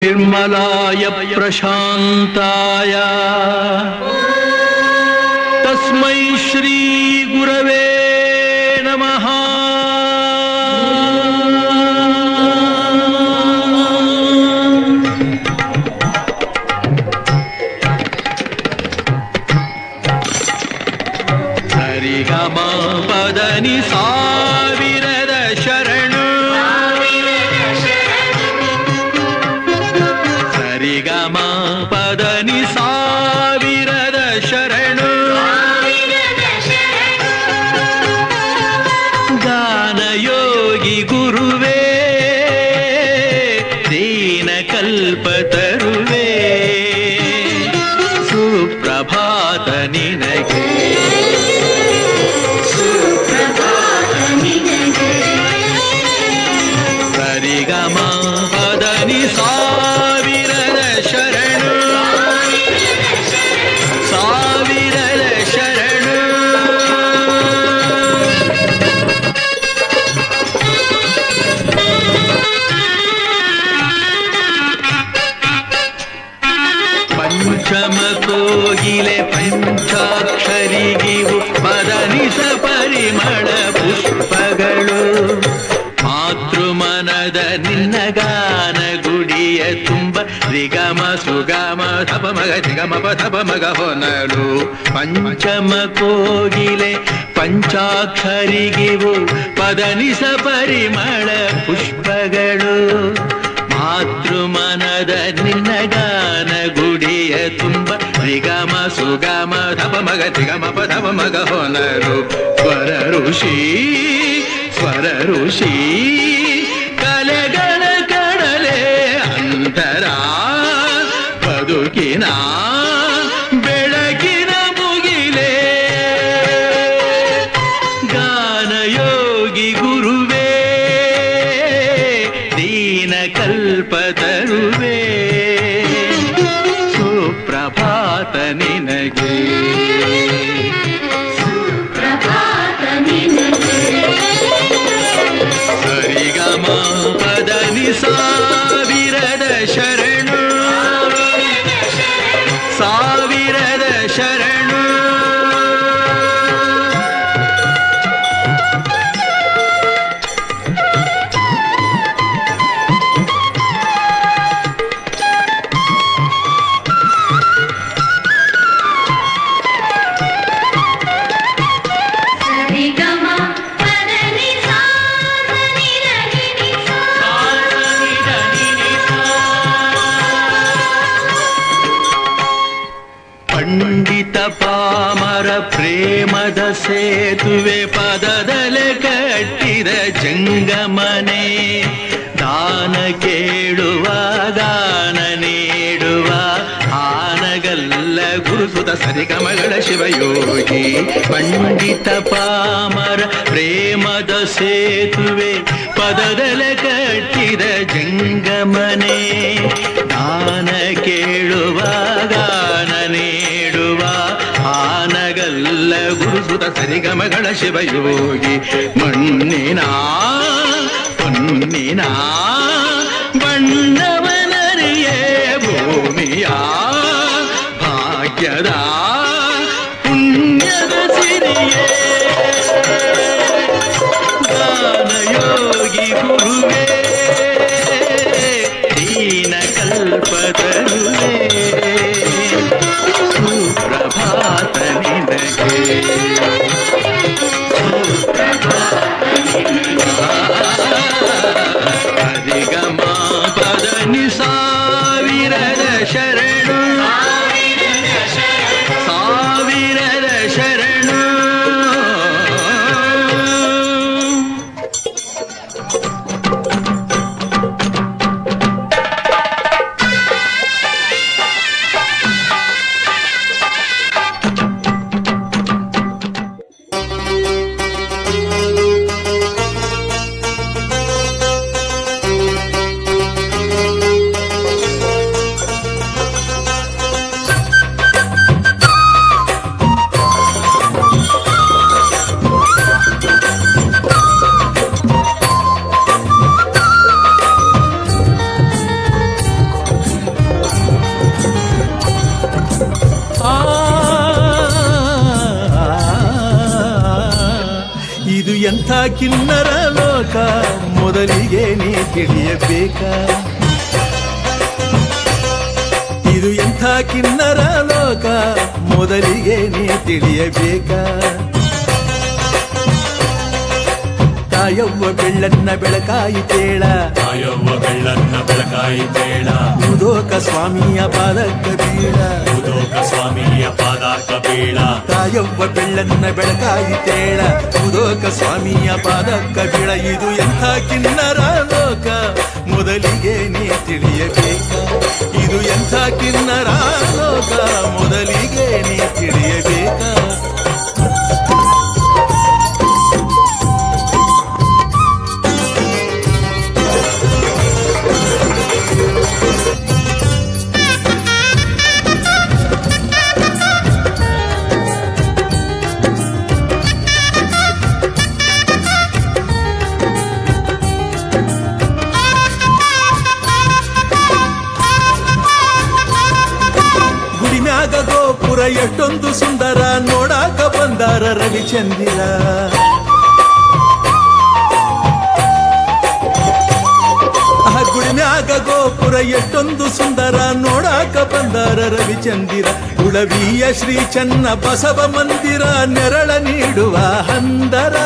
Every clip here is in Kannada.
ನಿರ್ಮಲಾಯ ಪ್ರಶಾಂತಾಯ ತಸ್ಮೈ ಶ್ರೀ ಗುರವೇ ನಮಃ. ಸರಿಗಮ ಪದನಿ ಸಾವಿರದ ಶರಣು, ಸರಿಗಮ ಪದನಿ ಸಾವಿರದ ಶರಣು, ಗಾನಯೋಗಿ ಗುರುವೇ ದೀನ ಕಲ್ಪತರುವೇ, ಸುಪ್ರಭಾತ ನಿನಗೆ ಸರಿಗಮ ಪದನಿ ಸಾವಿರದ ಶರಣು, ಸಾವಿರದ ಶರಣು. ಪಂಚಮ ಕೋಗಿಲೆ ಪಂಚಾಕ್ಷರಿಗಿವು ಪದನಿಸ ಪರಿಮಳ ಪುಷ್ಪಗಳು, ಮಾತೃಮನದ ನಿನ್ನ ಗಾನ ಗುಡಿಯ ತುಂಬ ರಿಗಮ ಸುಗಮ ಧಪ ಮಗ ಧಿಗಮ ಪಧಪ ಮಗ ಹೊನಲು. ಪಂಚಮ ಕೋಗಿಲೆ ಪಂಚಾಕ್ಷರಿಗಿವು ಪದನಿಸ ಪರಿಮಳ ಪುಷ್ಪಗಳು, ಮಾತೃಮನದ ನಿನ್ನ ಗಾನ ಗುಡಿಯ ತುಂಬ ರಿಗಮ ಸುಗಮ ಧಪ ಮಗ ಧಿಗಮ ಪಧಪ ಮಗ ಹೊನಲು. ಸ್ವರ ಋಷಿ ಸ್ವರ ಋಷಿ ಕಲೆಗಳ ಕಡಲೆ ಅಂತರ ಬದುಕಿನ ಬೆಳಕಿನ ಮುಗಿಲೆ, ಗಾನಯೋಗಿ ಗುರುವೇ ದೀನ ಕಲ್ಪತರುವೇ, ಸುಪ್ರಭಾತ ನಿನಗೆ ಸರಿಗಮ ಪದನಿ ಸಾವಿರದ ಶರಣು, ಸಾವಿರದ ಶರಣು. ಪಂಡಿತ ಪಾಮರ ಪ್ರೇಮದ ಸೇತುವೆ ಪದದಲೆ ಕಟ್ಟಿದ ಜಂಗಮನೆ, ದಾನ ಕೇಳುವ ಗಾನ ನೀಡುವ ಆನಗಲ್ಲ ಗುರುಸುತ ಸರಿಗಮಗಳ ಶಿವಯೋಗಿ. ಪಂಡಿತ ಪಾಮರ ಪ್ರೇಮದ ಸೇತುವೆ ಪದದಲೆ ಕಟ್ಟಿದ ಜಂಗಮನೆ, ದಾನ ಕೇಳುವ ಗಾನ ನೀಡುವ ಆನಗಲ್ಲ ಗುರುಸುತ ಸರಿಗಮಗಳ ಶಿವಯೋಗಿ. ಮಣ್ಣಿನ ಹೊನ್ನಿನ ಬಣ್ಣವನರಿಯೇ ಭೂಮಿಯ ಭಾಗ್ಯದ ಪುಣ್ಯದ ಸಿರಿಯೇ, ಗಾನಯೋಗಿ ಗುರುವೇ ದೀನ ಕಲ್ಪತರುವೇ, ಸುಪ್ರಭಾತ ನಿನಗೆ ಸರಿಗಮ ಪದನಿ ಕಿನ್ನರ ಲೋಕ ಮೊದಲಿಗೆ ನೀ ತಿಳಿಯಬೇಕಾ? ಇದು ಎಂಥ ಕಿನ್ನರ ಲೋಕ ಮೊದಲಿಗೆ ನೀ ತಿಳಿಯಬೇಕಾ? ತಾಯವ್ವ ಬೆಳ್ಳನ್ನ ಬೆಳಕಾಯಿತೇಳ, ತಾಯವ್ವ ಬೆಳ್ಳನ್ನ ಬೆಳಕಾಯಿತೇಳ, ಉದೋಕ ಸ್ವಾಮಿಯ ಪಾದಕ್ಕ ಬೀಳ, ಉದೋಕ ಸ್ವಾಮಿಯ ಪಾದಕ್ಕ ಬೀಳ. ತಾಯವ್ವ ಬೆಳ್ಳನ್ನ ಬೆಳಕಾಯಿತೇಳ, ಉದೋಕ ಸ್ವಾಮಿಯ ಪಾದಕ್ಕ ಬೀಳ. ಇದು ಎಂಥ ಕಿನ್ನರ ಲೋಕ ಮೊದಲಿಗೆ ನೀ ತಿಳಿಯಬೇಕಾ? ಇದು ಎಂಥ ಕಿನ್ನರ ಲೋಕ ಮೊದಲಿಗೆ ನೀ ತಿಳಿಯಬೇಕಾ? ಗೋಪುರ ಎಷ್ಟೊಂದು ಸುಂದರ ನೋಡಾಕ ಬಂದಾರ ರವಿಚಂದಿರ. ಆ ಗುಡಿಮ್ಯಾಗ ಗೋಪುರ ಎಷ್ಟೊಂದು ಸುಂದರ ನೋಡಾಕ ಬಂದಾರ ರವಿಚಂದಿರ. ಉಳವಿಯ ಶ್ರೀ ಚನ್ನ ಬಸವ ಮಂದಿರ ನೆರಳ ನೀಡುವ ಹಂದರ,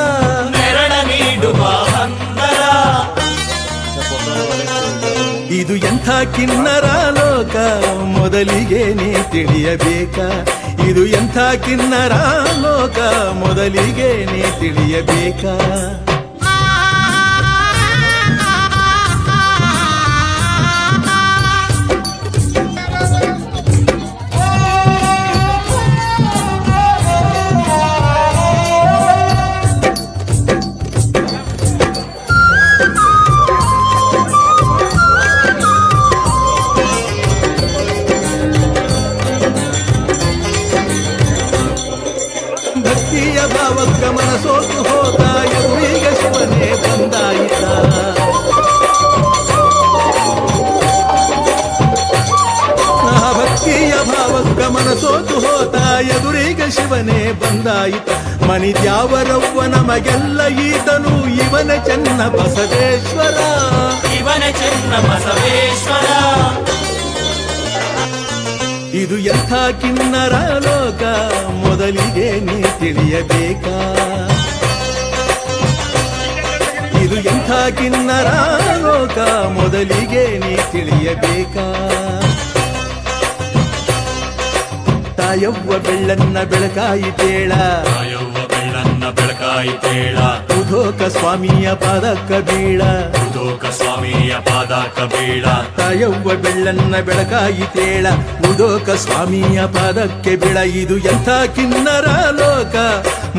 ನೆರಳ ನೀಡುವ ಹಂದರ. ಇದು ಎಂಥ ಕಿನ್ನರ ಲೋಕ ಮೊದಲಿಗೆ ನೀ ತಿಳಿಯಬೇಕಾ? ಇದು ಎಂಥ ಕಿನ್ನರ ಲೋಕ ಮೊದಲಿಗೆ ನೀ ತಿಳಿಯಬೇಕಾ? ಭಾವಕ್ಕ ಮನಸೋತು ಹೋದ ಎದುರೀಗ ಶಿವನೇ ಬಂದಾಯಿತ. ಭಕ್ತಿಯ ಭಾವಕ್ಕ ಮನಸೋತು ಹೋದ ಎದುರೀಗ ಶಿವನೇ ಬಂದಾಯಿತ. ಮನಿದ್ಯಾವರವ್ವ ನಮಗೆಲ್ಲ ಈತನು ಇವನ ಚೆನ್ನ ಬಸವೇಶ್ವರ, ಇವನ ಚೆನ್ನ ಬಸವೇಶ್ವರ. ಇದು ಎಂಥ ಕಿನ್ನರ ಲೋಕ ಮೊದಲಿಗೆ ನೀ ತಿಳಿಯಬೇಕಾ? ಇದು ಎಂಥ ಕಿನ್ನರ ಲೋಕ ಮೊದಲಿಗೆ ನೀ ತಿಳಿಯಬೇಕಾ? ತಾಯವ್ವ ಬೆಳ್ಳನ್ನ ಬೆಳಕಾಯಿತೇಳ, ತಾಯವ್ವ ಬೆಳ್ಳನ್ನ ಬೆಳಕಾಯಿತೇಳ, ಉದೋಕ ಸ್ವಾಮಿಯ ಪಾದಕ್ಕ ಬೀಳ, ಉದೋಕ ಸ್ವಾಮಿಯ ಪಾದಕ್ಕ ಬೀಳ. ತಾಯವ್ವ ಬೆಳ್ಳನ್ನ ಬೆಳಕಾಯಿತೇಳ, ಉದೋಕ ಸ್ವಾಮಿಯ ಪಾದಕ್ಕೆ ಬೀಳ. ಇದು ಎಂಥ ಕಿನ್ನರ ಲೋಕ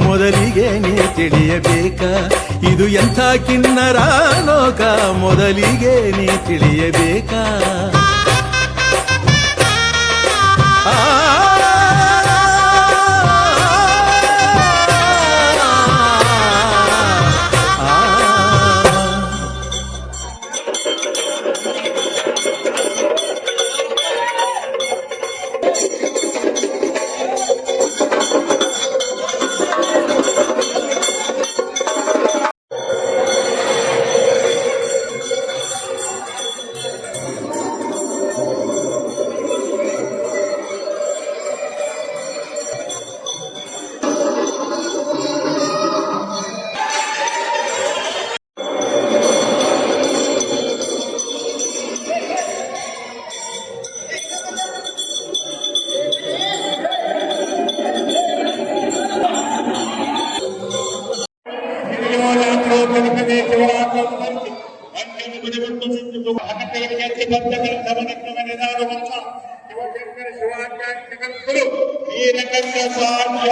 ಮೊದಲಿಗೆ ನೀ ತಿಳಿಯಬೇಕಾ? ಇದು ಎಂಥ ಕಿನ್ನರ ಲೋಕ ಮೊದಲಿಗೆ ನೀ ತಿಳಿಯಬೇಕಾ? ಈ ರಂಗದ ಸಾಧ್ಯ